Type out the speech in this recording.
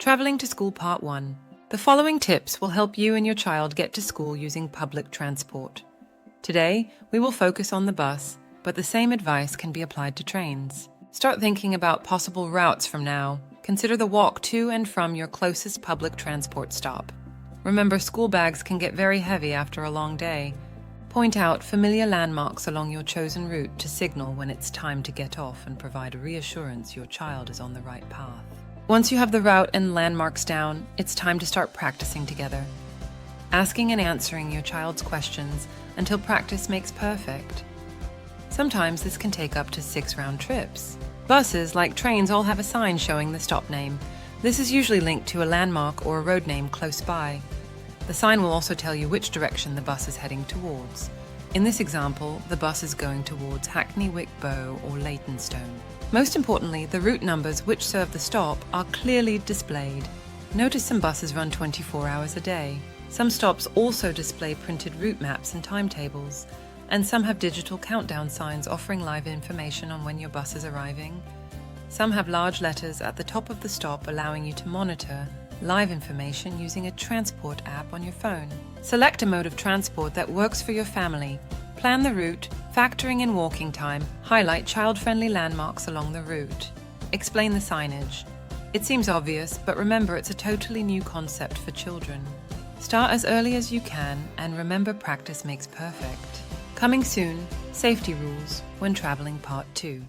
Traveling to School Part 1. The following tips will help you and your child get to school using public transport. Today, we will focus on the bus, but the same advice can be applied to trains. Start thinking about possible routes from now. Consider the walk to and from your closest public transport stop. Remember, school bags can get very heavy after a long day. Point out familiar landmarks along your chosen route to signal when it's time to get off and provide a reassurance your child is on the right path. Once you have the route and landmarks down, it's time to start practicing together. Asking and answering your child's questions until practice makes perfect. Sometimes this can take up to 6 round trips. Buses, like trains, all have a sign showing the stop name. This is usually linked to a landmark or a road name close by. The sign will also tell you which direction the bus is heading towards. In this example, the bus is going towards Hackney Wick Bow or Leytonstone. Most importantly, the route numbers which serve the stop are clearly displayed. Notice some buses run 24 hours a day. Some stops also display printed route maps and timetables, and some have digital countdown signs offering live information on when your bus is arriving. Some have large letters at the top of the stop allowing you to monitor live information using a transport app on your phone. Select a mode of transport that works for your family. Plan the route, factoring in walking time. Highlight child-friendly landmarks along the route. Explain the signage. It seems obvious, but remember it's a totally new concept for children. Start as early as you can, and remember practice makes perfect. Coming soon, safety rules when traveling Part 2.